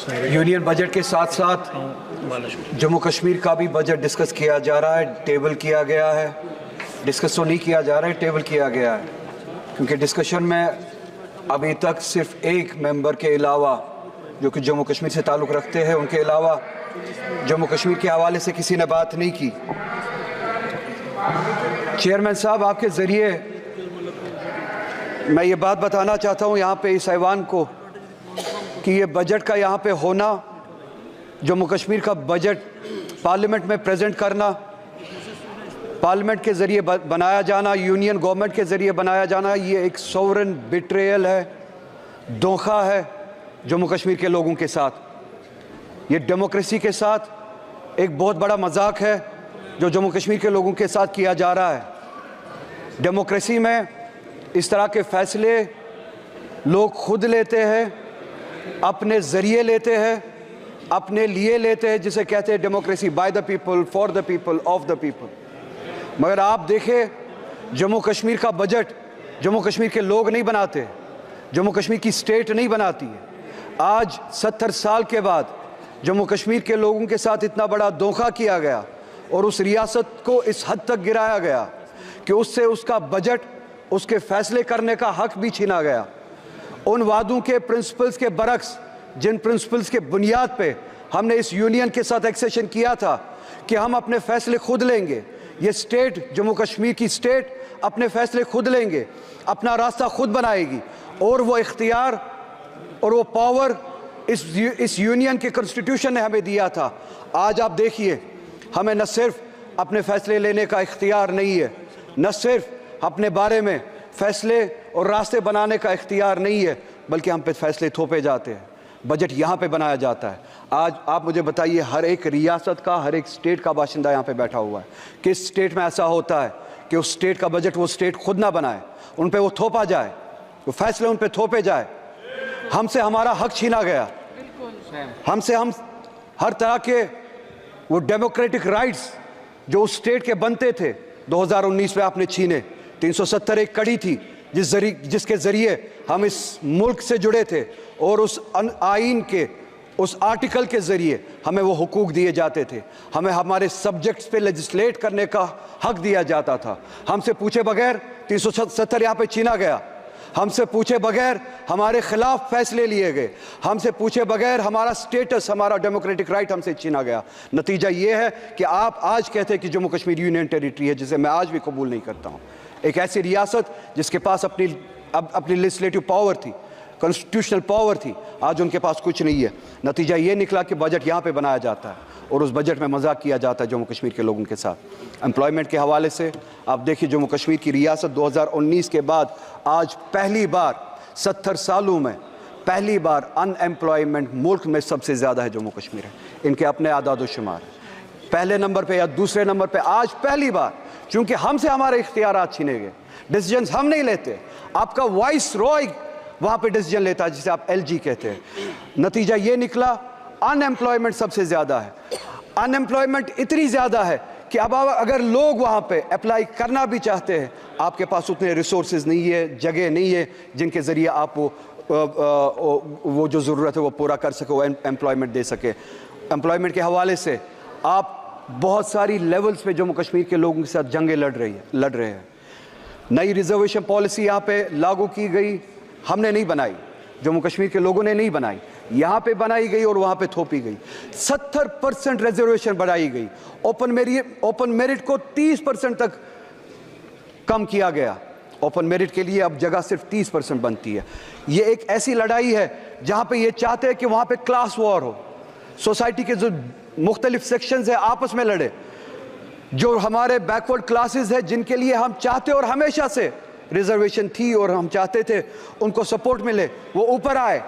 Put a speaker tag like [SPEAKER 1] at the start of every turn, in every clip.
[SPEAKER 1] Union budget کے ساتھ ساتھ جموں کشمیر کا بھی بجٹ ڈسکس کیا جا رہا ہے، ٹیبل کیا گیا ہے۔ ڈسکس تو نہیں کیا جا رہا ہے، ٹیبل کیا گیا ہے، کیونکہ ڈسکشن میں ابھی تک صرف ایک ممبر کے علاوہ جو کہ جموں کشمیر سے تعلق رکھتے ہیں، ان کے علاوہ جموں کشمیر کے حوالے سے کسی نے بات نہیں کی۔ چیئرمین صاحب، آپ کے ذریعے میں یہ بات بتانا چاہتا ہوں یہاں پہ اس ایوان کو کہ یہ بجٹ کا یہاں پہ ہونا، جموں کشمیر کا بجٹ پارلیمنٹ میں پریزنٹ کرنا، پارلیمنٹ کے ذریعے بنایا جانا، یونین گورنمنٹ کے ذریعے بنایا جانا، یہ ایک سوورن بیٹریل ہے، دھوکہ ہے جموں کشمیر کے لوگوں کے ساتھ۔ یہ ڈیموکریسی کے ساتھ ایک بہت بڑا مذاق ہے جو جموں کشمیر کے لوگوں کے ساتھ کیا جا رہا ہے۔ ڈیموکریسی میں اس طرح کے فیصلے لوگ خود لیتے ہیں، اپنے ذریعے لیتے ہیں، اپنے لیے لیتے ہیں، جسے کہتے ہیں democracy, by the people, for the people, of the people. مگر آپ دیکھیں جموں کشمیر کا بجٹ جموں کشمیر کے لوگ نہیں بناتے، جموں کشمیر کی سٹیٹ نہیں بناتی ہے۔ آج 70 سال کے بعد جموں کشمیر کے لوگوں کے ساتھ اتنا بڑا دھوکہ کیا گیا اور اس ریاست کو اس حد تک گرایا گیا کہ اس سے اس کا بجٹ، اس کے فیصلے کرنے کا حق بھی چھینا گیا۔ ان وعدوں کے پرنسپلز کے برعکس، جن پرنسپلز کے بنیاد پہ ہم نے اس یونین کے ساتھ ایکسیشن کیا تھا کہ ہم اپنے فیصلے خود لیں گے، یہ سٹیٹ، جموں کشمیر کی سٹیٹ اپنے فیصلے خود لیں گے، اپنا راستہ خود بنائے گی، اور وہ اختیار اور وہ پاور اس یونین کے کنسٹیٹیوشن نے ہمیں دیا تھا۔ آج آپ دیکھیے، ہمیں نہ صرف اپنے فیصلے لینے کا اختیار نہیں ہے، نہ صرف اپنے بارے میں فیصلے اور راستے بنانے کا اختیار نہیں ہے، بلکہ ہم پہ فیصلے تھوپے جاتے ہیں، بجٹ یہاں پہ بنایا جاتا ہے۔ آج آپ مجھے بتائیے، ہر ایک ریاست کا، ہر ایک سٹیٹ کا باشندہ یہاں پہ بیٹھا ہوا ہے، کس سٹیٹ میں ایسا ہوتا ہے کہ اس سٹیٹ کا بجٹ وہ سٹیٹ خود نہ بنائے، ان پہ وہ تھوپا جائے، وہ فیصلے ان پہ تھوپے جائے؟ ہم سے ہمارا حق چھینا گیا، ہم ہر طرح کے وہ ڈیموکریٹک رائٹس جو اس سٹیٹ کے بنتے تھے 2019 میں آپ نے چھینے۔ 370 ایک کڑی تھی جس کے ذریعے ہم اس ملک سے جڑے تھے، اور اس آئین کے اس آرٹیکل کے ذریعے ہمیں وہ حقوق دیے جاتے تھے، ہمیں ہمارے سبجیکٹس پہ لیجسلیٹ کرنے کا حق دیا جاتا تھا۔ ہم سے پوچھے بغیر 370 یہاں پہ چھینا گیا، ہم سے پوچھے بغیر ہمارے خلاف فیصلے لیے گئے، ہم سے پوچھے بغیر ہمارا سٹیٹس، ہمارا ڈیموکریٹک رائٹ ہم سے چھینا گیا۔ نتیجہ یہ ہے کہ آپ آج کہتے ہیں کہ جموں کشمیر یونین ٹیریٹری ہے، جسے میں آج بھی قبول نہیں کرتا ہوں۔ ایک ایسی ریاست جس کے پاس اپنی لیجسلیٹو پاور تھی، کانسٹیٹیوشنل پاور تھی، آج ان کے پاس کچھ نہیں ہے۔ نتیجہ یہ نکلا کہ بجٹ یہاں پہ بنایا جاتا ہے اور اس بجٹ میں مذاق کیا جاتا ہے جموں کشمیر کے لوگوں کے ساتھ۔ امپلائمنٹ کے حوالے سے آپ دیکھیے، جموں کشمیر کی ریاست 2019 کے بعد آج پہلی بار 70 سالوں میں پہلی بار ان ایمپلائمنٹ ملک میں سب سے زیادہ ہے جموں کشمیر ہے۔ ان کے اپنے اعداد و شمار پہلے نمبر پہ یا دوسرے نمبر پہ آج پہلی بار، چونکہ ہم سے ہمارے اختیارات چھینے گئے، ڈیسیجنز ہم نہیں لیتے، آپ کا وائس رائے وہاں پہ ڈیسیجن لیتا ہے، جسے آپ ایل جی کہتے ہیں۔ نتیجہ یہ نکلا ان ایمپلائمنٹ سب سے زیادہ ہے۔ ان ایمپلائمنٹ اتنی زیادہ ہے کہ اب اگر لوگ وہاں پہ اپلائی کرنا بھی چاہتے ہیں، آپ کے پاس اتنے ریسورسز نہیں ہے، جگہ نہیں ہے جن کے ذریعے آپ وہ جو ضرورت ہے وہ پورا کر سکے، وہ ایمپلائمنٹ دے سکے۔ ایمپلائمنٹ کے حوالے سے آپ بہت ساری لیولز پہ جموں کشمیر کے لوگوں کے ساتھ جنگیں لڑ رہے ہیں۔ نئی ریزرویشن پالیسی یہاں پہ لاگو کی گئی، ہم نے نہیں بنائی، جموں کشمیر کے لوگوں نے نہیں بنائی، یہاں پہ بنائی گئی اور وہاں پہ تھوپی گئی۔ 70% ریزرویشن بڑھائی گئی، اوپن میرٹ کو 30% تک کم کیا گیا۔ اوپن میرٹ کے لیے اب جگہ صرف 30% بنتی ہے۔ یہ ایک ایسی لڑائی ہے جہاں پہ یہ چاہتے ہیں کہ وہاں پہ کلاس وار ہو، سوسائٹی کے جو مختلف سیکشنز ہیں آپس میں لڑے، جو ہمارے بیکورڈ کلاسز ہیں جن کے لیے ہم چاہتے اور ہمیشہ سے ریزرویشن تھی اور ہم چاہتے تھے ان کو سپورٹ ملے، وہ اوپر آئے،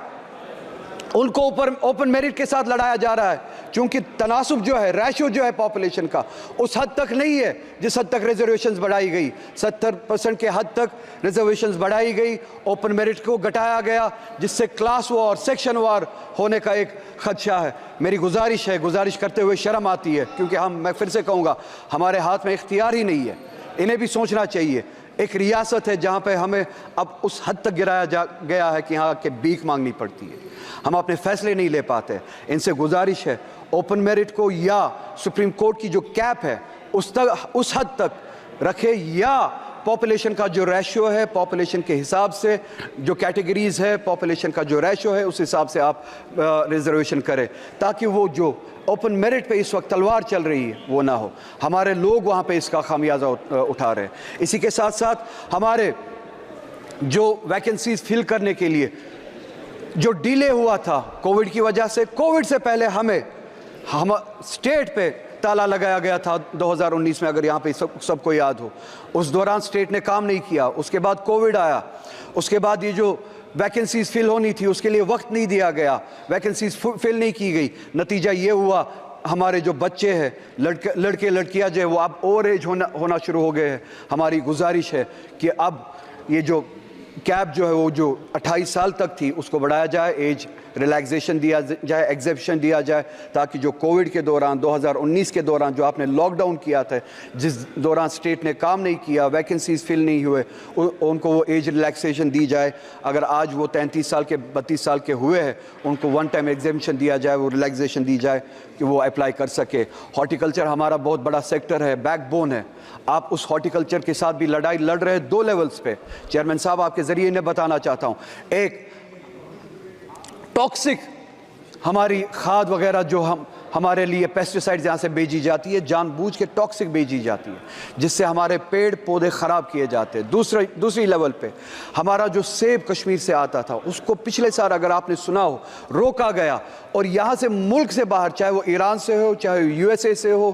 [SPEAKER 1] ان کو اوپن میرٹ کے ساتھ لڑایا جا رہا ہے، چونکہ تناسب جو ہے، ریشو جو ہے پاپولیشن کا اس حد تک نہیں ہے جس حد تک ریزرویشنز بڑھائی گئی۔ 70% کے حد تک ریزرویشنز بڑھائی گئی، اوپن میرٹ کو گھٹایا گیا، جس سے کلاس وار، سیکشن وار ہونے کا ایک خدشہ ہے۔ میری گزارش کرتے ہوئے شرم آتی ہے، کیونکہ میں پھر سے کہوں گا، ہمارے ہاتھ میں اختیار ہی نہیں ہے، انہیں بھی سوچنا چاہیے۔ ایک ریاست ہے جہاں پہ ہمیں اب اس حد تک گرایا گیا ہے کہ یہاں کے بھیک مانگنی پڑتی ہے، ہم اپنے فیصلے نہیں لے پاتے۔ ان سے گزارش ہے اوپن میرٹ کو یا سپریم کورٹ کی جو کیپ ہے اس حد تک رکھے، یا پاپولیشن کا جو ریشو ہے، پاپولیشن کے حساب سے جو کیٹیگریز ہے، پاپولیشن کا جو ریشو ہے اس حساب سے آپ ریزرویشن کریں، تاکہ وہ جو اوپن میرٹ پہ اس وقت تلوار چل رہی ہے وہ نہ ہو۔ ہمارے لوگ وہاں پہ اس کا خمیازہ اٹھا رہے ہیں۔ اسی کے ساتھ ساتھ ہمارے جو ویکنسیز فل کرنے کے لیے جو ڈیلے ہوا تھا کووڈ کی وجہ سے، کووڈ سے پہلے ہم اسٹیٹ پہ تالا لگایا گیا تھا 2019 میں، اگر یہاں پہ سب کو یاد ہو۔ اس دوران اسٹیٹ نے کام نہیں کیا، اس کے بعد کووڈ آیا، اس کے بعد یہ جو ویکنسیز فل ہونی تھی اس کے لیے وقت نہیں دیا گیا، ویکنسیز فل نہیں کی گئی، نتیجہ یہ ہوا ہمارے جو بچے ہیں لڑکے لڑکیاں جو ہے وہ اب اوور ایج ہونا شروع ہو گئے ہیں۔ ہماری گزارش ہے کہ اب یہ جو کیپ جو ہے وہ جو 28 سال تک تھی اس کو بڑھایا جائے، ایج ریلیکسیشن دیا جائے، ایگزیپشن دیا جائے، تاکہ جو کووڈ کے دوران 2019 کے دوران جو آپ نے لاک ڈاؤن کیا تھا، جس دوران اسٹیٹ نے کام نہیں کیا، ویکنسیز فل نہیں ہوئے، ان کو وہ ایج ریلیکسیشن دی جائے۔ اگر آج وہ 33 سال کے 32 سال کے ہوئے ہیں ان کو ون ٹائم ایگزیپشن دیا جائے، وہ ریلیکسیشن دی جائے کہ وہ اپلائی کر سکے۔ ہارٹیکلچر ہمارا بہت بڑا سیکٹر ہے، بیک بون ہے، آپ اس ہارٹیکلچر کے ساتھ بھی لڑائی لڑ رہے ہیں 2 لیولز پہ۔ چیئرمین صاحب آپ کے ذریعے انہیں بتانا چاہتا ہوں، ایک ٹاکسک ہماری کھاد وغیرہ جو ہمارے لیے پیسٹیسائڈز یہاں سے بھیجی جاتی ہے، جان بوجھ کے ٹاکسک بھیجی جاتی ہے جس سے ہمارے پیڑ پودے خراب کیے جاتے ہیں۔ دوسری لیول پہ ہمارا جو سیب کشمیر سے آتا تھا اس کو پچھلے سال اگر آپ نے سنا ہو روکا گیا، اور یہاں سے ملک سے باہر چاہے وہ ایران سے ہو چاہے USA سے ہو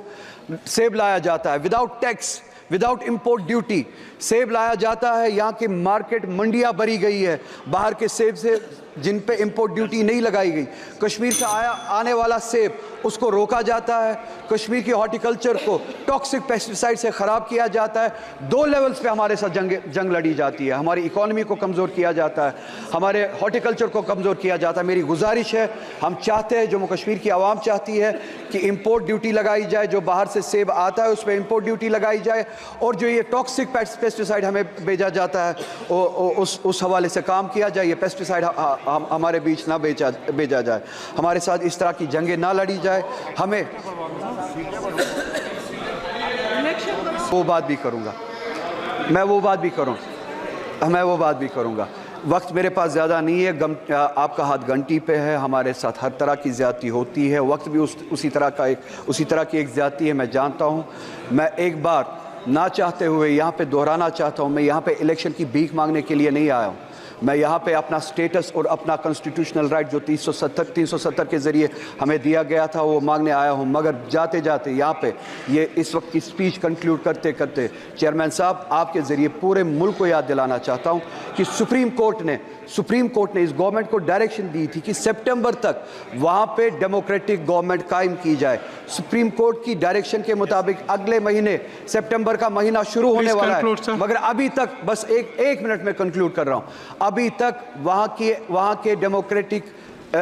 [SPEAKER 1] سیب لایا جاتا ہے without tax, without import duty سیب لایا جاتا ہے۔ یہاں کی مارکیٹ منڈیاں بھری گئی ہے باہر کے سیب سے جن پہ امپورٹ ڈیوٹی نہیں لگائی گئی۔ کشمیر سے آنے والا سیب اس کو روکا جاتا ہے، کشمیر کی ہارٹیکلچر کو ٹاکسک پیسٹیسائڈ سے خراب کیا جاتا ہے۔ 2 لیولز پہ ہمارے ساتھ جنگ لڑی جاتی ہے، ہماری اکانومی کو کمزور کیا جاتا ہے، ہمارے ہارٹیکلچر کو کمزور کیا جاتا ہے۔ میری گزارش ہے، ہم چاہتے ہیں، جموں کشمیر کی عوام چاہتی ہے کہ امپورٹ ڈیوٹی لگائی جائے، جو باہر سے سیب آتا ہے اس پہ امپورٹ ڈیوٹی لگائی جائے، اور جو یہ ٹاکسک پیسٹیسائڈ ہمیں بھیجا جاتا ہے اس حوالے سے کام کیا جائے، یہ پیسٹیسائڈ ہمارے بیچ نہ بھیجا جائے، ہمارے ساتھ اس طرح کی جنگیں نہ لڑی جائے۔ ہمیں وہ بات بھی کروں گا، میں وہ بات بھی کروں گا۔ وقت میرے پاس زیادہ نہیں ہے، آپ کا ہاتھ گھنٹی پہ ہے، ہمارے ساتھ ہر طرح کی زیادتی ہوتی ہے، وقت بھی اسی طرح کی ایک زیادتی ہے، میں جانتا ہوں۔ میں ایک بار نہ چاہتے ہوئے یہاں پہ دہرانا چاہتا ہوں، میں یہاں پہ الیکشن کی بھیک مانگنے کے لیے نہیں آیا ہوں، میں یہاں پہ اپنا سٹیٹس اور اپنا کنسٹیٹیوشنل رائٹ جو 370 کے ذریعے ہمیں دیا گیا تھا وہ مانگنے آیا ہوں۔ مگر جاتے جاتے یہاں پہ یہ اس وقت کی سپیچ کنکلیوڈ کرتے کرتے چیئرمین صاحب آپ کے ذریعے پورے ملک کو یاد دلانا چاہتا ہوں کہ سپریم کورٹ نے اس گورنمنٹ کو ڈائریکشن دی تھی کہ سپٹمبر تک وہاں پہ ڈیموکریٹک گورنمنٹ قائم کی جائے۔ سپریم کورٹ کی ڈائریکشن کے مطابق اگلے مہینے سپٹمبر کا مہینہ شروع ہونے والا ہے، مگر ابھی تک بس ایک منٹ میں کنکلیوڈ کر رہا ہوں، ابھی تک وہاں کے ڈیموکریٹک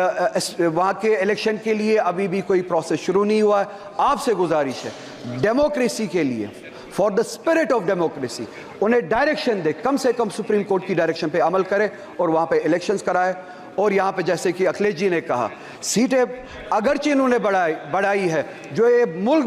[SPEAKER 1] وہاں کے الیکشن کے لیے ابھی بھی کوئی پروسیس شروع نہیں ہوا ہے۔ آپ سے گزارش ہے ڈیموکریسی کے لیے، for the spirit of democracy انہیں ڈائریکشن دے، کم سے کم سپریم کورٹ کی ڈائریکشن پہ عمل کرے اور وہاں پہ الیکشنز کرائے۔ اور یہاں پہ جیسے کہ اکھلیش جی نے کہا سیٹیں اگرچہ انہوں نے بڑھائی ہے، جو یہ ملک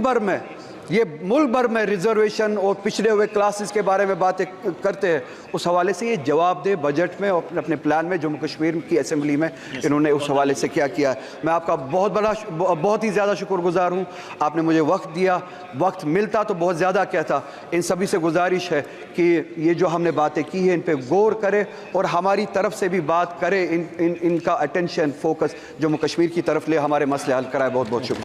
[SPEAKER 1] بھر میں ریزرویشن اور پچھڑے ہوئے کلاسز کے بارے میں باتیں کرتے ہیں، اس حوالے سے یہ جواب دے بجٹ میں اور اپنے پلان میں جموں کشمیر کی اسمبلی میں انہوں نے اس حوالے سے کیا ہے۔ میں آپ کا بہت ہی زیادہ شکر گزار ہوں، آپ نے مجھے وقت دیا، وقت ملتا تو بہت زیادہ کہتا۔ ان سبھی سے گزارش ہے کہ یہ جو ہم نے باتیں کی ہیں ان پہ غور کرے اور ہماری طرف سے بھی بات کرے، ان کا اٹینشن فوکس جموں کشمیر کی طرف لے، ہمارے مسئلے حل کرائے۔ بہت بہت شکریہ۔